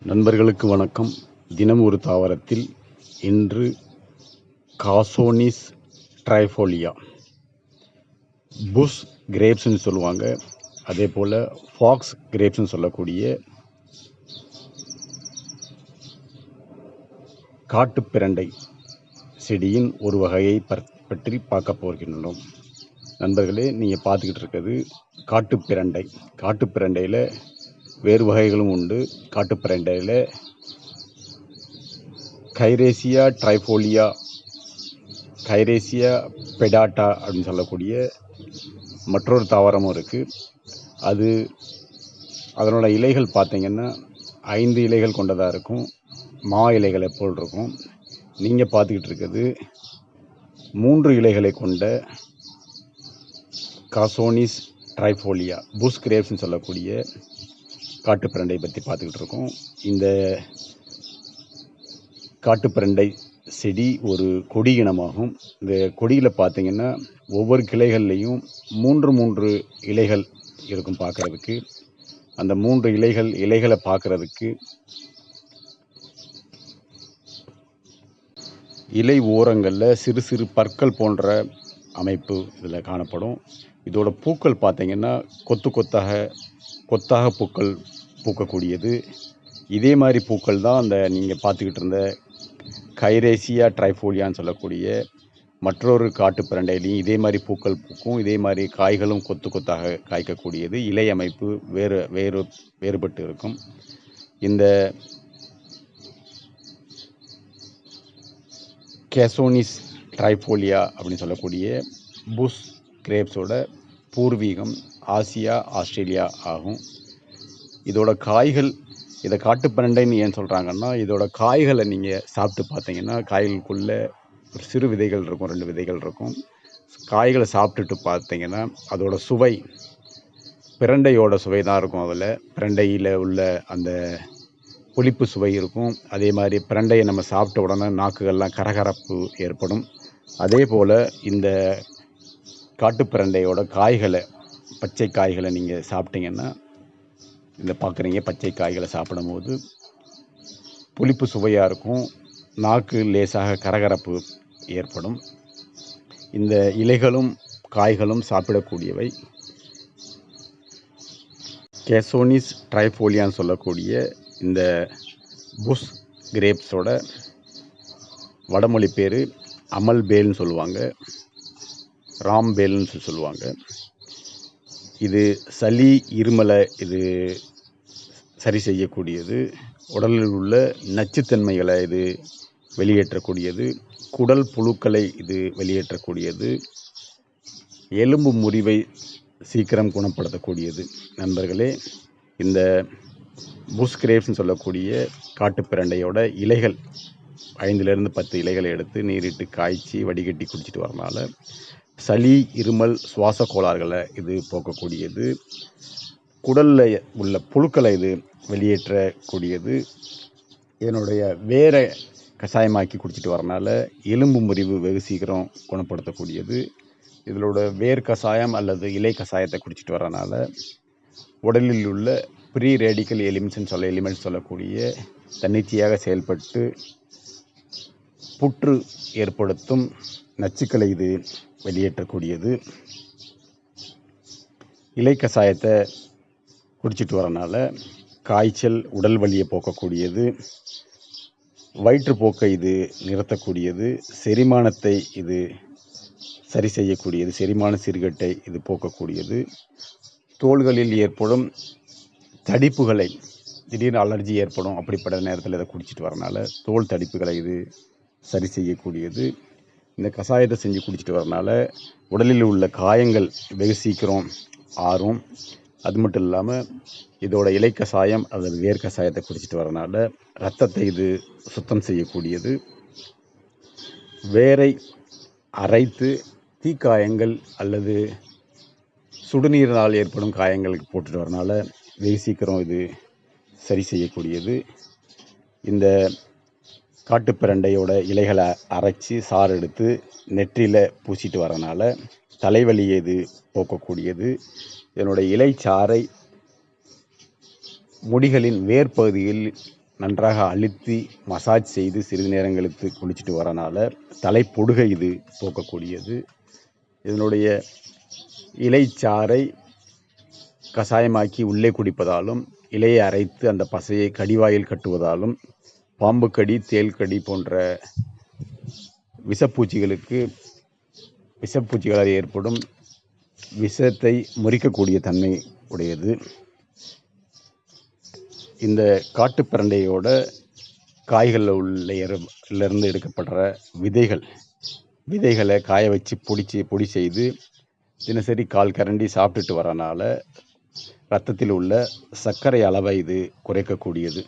நண்பர்களுக்கு வணக்கம். தினம் ஒரு தாவரத்தில் இன்று காசோனிஸ் ட்ரைஃபோலியா, புஷ் கிரேப்ஸ்ன்னு சொல்லுவாங்க. அதே போல் ஃபாக்ஸ் கிரேப்ஸ்ன்னு சொல்லக்கூடிய காட்டுப்பிரண்டை செடியின் ஒரு வகையை பற்றி பார்க்க போகின்றோம். நண்பர்களே, நீங்கள் பார்த்துக்கிட்டு இருக்கிறது காட்டுப்பிரண்டை. காட்டுப்பிரண்டையில் வேறு வகைகளும் உண்டு. காட்டுப்பிரண்டையில் கைரேசியா ட்ரைஃபோலியா, கைரேசியா பெடாட்டா அப்படின்னு சொல்லக்கூடிய மற்றொரு தாவரமும் இருக்குது. அதனோட இலைகள் பார்த்திங்கன்னா 5 இலைகள் கொண்டதாக இருக்கும். மா இலைகளை போல் இருக்கும். நீங்கள் பார்த்துக்கிட்டு இருக்கிறது 3 இலைகளை கொண்ட காசோனிஸ் ட்ரைஃபோலியா, புஷ் கிரேப்ஸ்ன்னு சொல்லக்கூடிய காட்டுப்பிரண்டை பற்றி பார்த்துக்கிட்டு இருக்கோம். இந்த காட்டுப்பிரண்டை செடி ஒரு கொடி இனமாகும். இந்த கொடியில் பார்த்திங்கன்னா ஒவ்வொரு கிளைகள்லேயும் 3 இலைகள் இருக்கும் பார்க்குறதுக்கு. அந்த 3 இலைகளை பார்க்குறதுக்கு இலை ஓரங்களில் சிறு சிறு பற்கள் போன்ற அமைப்பு இதில் காணப்படும். இதோட பூக்கள் பார்த்திங்கன்னா கொத்தாக பூக்கள் பூக்கக்கூடியது. இதே மாதிரி பூக்கள் தான் அந்த நீங்கள் பார்த்துக்கிட்டு இருந்த கைரேசியா ட்ரைஃபோலியான்னு சொல்லக்கூடிய மற்றொரு காட்டுப்பிரண்டையிலையும் இதே மாதிரி பூக்கள் பூக்கும். இதே மாதிரி காய்களும் கொத்தாக காய்க்கக்கூடியது. இலை அமைப்பு வேறுபட்டு இருக்கும். இந்த கேசோனிஸ் ட்ரைஃபோலியா அப்படின்னு சொல்லக்கூடிய புஷ் கிரேப்ஸோட பூர்வீகம் ஆசியா, ஆஸ்திரேலியா ஆகும். இதோட காய்கள், இதை காட்டுப்பிரண்டைன்னு ஏன் சொல்கிறாங்கன்னா, இதோட காய்களை நீங்கள் சாப்பிட்டு பார்த்தீங்கன்னா காய்களுக்குள்ளே ஒரு சிறு விதைகள் இருக்கும், 2 விதைகள் இருக்கும். காய்களை சாப்பிட்டுட்டு பார்த்தீங்கன்னா அதோட சுவை பிரண்டையோட சுவை தான் இருக்கும். அதில் பிரண்டையில் உள்ள அந்த புளிப்பு சுவை இருக்கும். அதே மாதிரி பிரண்டையை நம்ம சாப்பிட்ட உடனே நாக்குகள்லாம் கரகரப்பு ஏற்படும். அதே போல் இந்த காட்டுப்பிரண்டையோட காய்களை, பச்சை காய்களை நீங்கள் சாப்பிட்டீங்கன்னா, இந்த பார்க்குறீங்க பச்சை காய்களை சாப்பிடும்போது புளிப்பு சுவையாக இருக்கும். நாக்கு லேசாக கரகரப்பு ஏற்படும். இந்த இலைகளும் காய்களும் சாப்பிடக்கூடியவை. கேசோனிஸ் ட்ரைஃபோலியான்னு சொல்லக்கூடிய இந்த புஷ் கிரேப்ஸோட வடமொழி பேர் அமல்பேல்னு சொல்லுவாங்க, ராம்பேல்னு சொல்லுவாங்க. இது சளி, இருமலை இது சரி செய்யக்கூடியது. உடலில் உள்ள நச்சுத்தன்மைகளை இது வெளியேற்றக்கூடியது. குடல் புழுக்களை இது வெளியேற்றக்கூடியது. எலும்பு முறிவை சீக்கிரம் குணப்படுத்தக்கூடியது. நண்பர்களே, இந்த புஷ் கிரேப்ஸ்ன்னு சொல்லக்கூடிய காட்டுப்பிரண்டையோட இலைகள் 5 to 10 இலைகளை எடுத்து நீரிட்டு காய்ச்சி வடிகட்டி குடிச்சிட்டு வரனால சளி, இருமல், சுவாச கோளாறுகளை இது போக்கக்கூடியது. குடலில் உள்ள புழுக்களை இது வெளியேற்றக்கூடியது. இதனுடைய வேரை கஷாயமாக்கி குடிச்சிட்டு வரனால எலும்பு முறிவு வெகு சீக்கிரம் குணப்படுத்தக்கூடியது. இதனோட வேர் கஷாயம் அல்லது இலை கஷாயத்தை குடிச்சிட்டு வரனால உடலில் உள்ள ப்ரீ ரேடிக்கல் எலிமெண்ட்ஸ் சொல்லக்கூடிய தன்னிச்சையாக செயல்பட்டு புற்று ஏற்படுத்தும் நச்சுக்களை இது வெளியேற்றக்கூடியது. இலை கஷாயத்தை குடிச்சிட்டு வரனால காய்ச்சல், உடல் வலியை போக்கக்கூடியது. வயிற்றுப்போக்கை இது நிறுத்தக்கூடியது. செரிமானத்தை இது சரி செய்யக்கூடியது. செரிமான சீர்கேட்டை இது போக்கக்கூடியது. தோள்களில் ஏற்படும் தடிப்புகளை, திடீர்னு அலர்ஜி ஏற்படும், அப்படிப்பட்ட நேரத்தில் இதை குடிச்சிட்டு வரனால தோல் தடிப்புகளை இது சரி செய்யக்கூடியது. இந்த கஷாயத்தை செஞ்சு குடிச்சிட்டு வரனால உடலில் உள்ள காயங்கள் வெகு சீக்கிரம் ஆறும். அது மட்டும் இல்லாமல் இதோட இலை கஷாயம் அல்லது வேர் கஷாயத்தை குடிச்சிட்டு வரனால இரத்தத்தை இது சுத்தம் செய்யக்கூடியது. வேரை அரைத்து தீக்காயங்கள் அல்லது சுடுநீரினால் ஏற்படும் காயங்களுக்கு போட்டுட்டு வரனால வெகு சீக்கிரம் இது சரி செய்யக்கூடியது. இந்த காட்டுப்பிரண்டையோட இலைகளை அரைச்சி சாறு எடுத்து நெற்றியில் பூசிட்டு வரனால தலைவலியை இது போக்கக்கூடியது. இதனுடைய இலை சாறை முடிகளின் வேர் பகுதியில் நன்றாக அழுத்தி மசாஜ் செய்து சிறிது நேரங்களுக்கு குளிச்சுட்டு வரனால தலைப்பொடுகை இது போக்கக்கூடியது. இதனுடைய இலைச்சாறை கஷாயமாக்கி உள்ளே குடிப்பதாலும், இலையை அரைத்து அந்த பசையை கடிவாயில் கட்டுவதாலும், பாம்பு கடி, தேள் கடி போன்ற விஷப்பூச்சிகளால் ஏற்படும் விஷத்தை முறிக்கக்கூடிய தன்மை உடையது. இந்த காட்டுப்பிரண்டையோட காய்களில் உள்ள இருந்து எடுக்கப்படுற விதைகளை காய வச்சு பொடி செய்து தினசரி 1/4 கரண்டி சாப்பிட்டுட்டு வரனால இரத்தத்தில் உள்ள சர்க்கரை அளவை இது குறைக்கக்கூடியது.